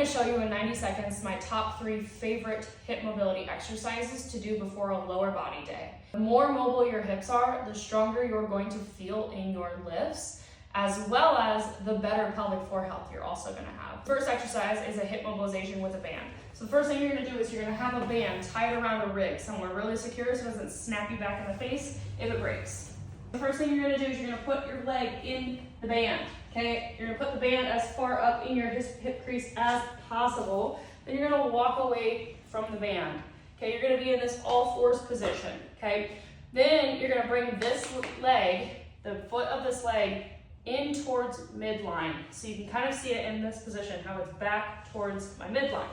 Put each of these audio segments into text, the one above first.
going to show you in 90 seconds my top 3 favorite hip mobility exercises to do before a lower body day. The more mobile your hips are, the stronger you're going to feel in your lifts, as well as the better pelvic floor health you're also going to have. First exercise is a hip mobilization with a band. So the first thing you're going to do is you're going to have a band tied around a rig somewhere really secure so it doesn't snap you back in the face if it breaks. The first thing you're going to do is you're going to put your leg in the band. Okay, you're going to put the band as far up in your hip crease as possible. Then you're going to walk away from the band. Okay, you're going to be in this all fours position. Okay, then you're going to bring this leg, the foot of this leg, in towards midline. So you can kind of see it in this position, how it's back towards my midline.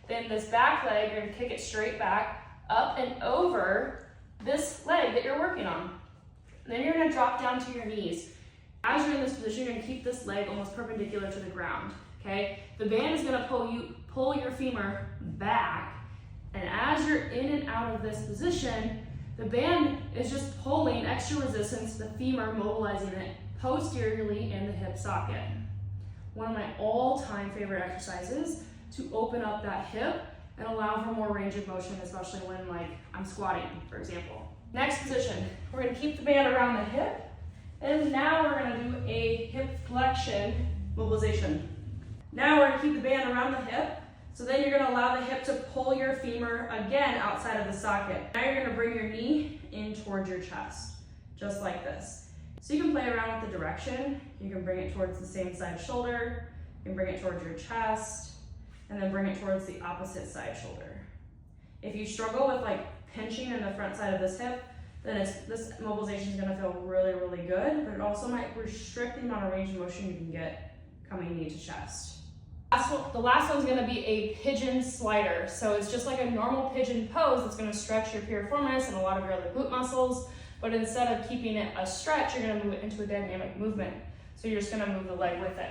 Then this back leg, you're going to kick it straight back, up and over this leg that you're working on. And then you're going to drop down to your knees. As you're in this position, you're going to keep this leg almost perpendicular to the ground, okay? The band is going to pull your femur back, and as you're in and out of this position, the band is just pulling extra resistance to the femur, mobilizing it posteriorly in the hip socket. One of my all-time favorite exercises to open up that hip and allow for more range of motion, especially when I'm squatting, for example. Next position, we're going to keep the band around the hip. And now we're going to do a hip flexion mobilization. Now we're going to keep the band around the hip. So then you're going to allow the hip to pull your femur again outside of the socket. Now you're going to bring your knee in towards your chest, just like this. So you can play around with the direction. You can bring it towards the same side shoulder. You can bring it towards your chest, and then bring it towards the opposite side shoulder. If you struggle with pinching in the front side of this hip, then this mobilization is going to feel really, really good, but it also might restrict the amount of range of motion you can get coming knee to chest. The last one's going to be a pigeon slider. So it's just like a normal pigeon pose that's going to stretch your piriformis and a lot of your other glute muscles, but instead of keeping it a stretch, you're going to move it into a dynamic movement. So you're just going to move the leg with it.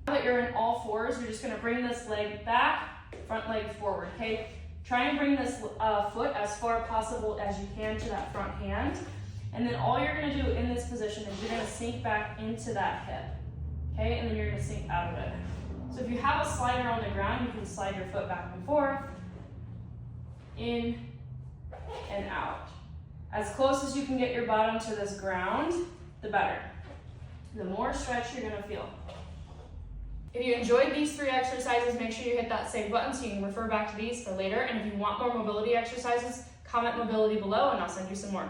Now that you're in all fours, you're just going to bring this leg back, front leg forward, okay? Try and bring this foot as far possible as you can to that front hand. And then all you're going to do in this position is you're going to sink back into that hip. Okay, and then you're going to sink out of it. So if you have a slider on the ground, you can slide your foot back and forth, in and out. As close as you can get your bottom to this ground, the better. The more stretch you're going to feel. If you enjoyed these 3 exercises, make sure you hit that save button so you can refer back to these for later. And if you want more mobility exercises, comment mobility below and I'll send you some more.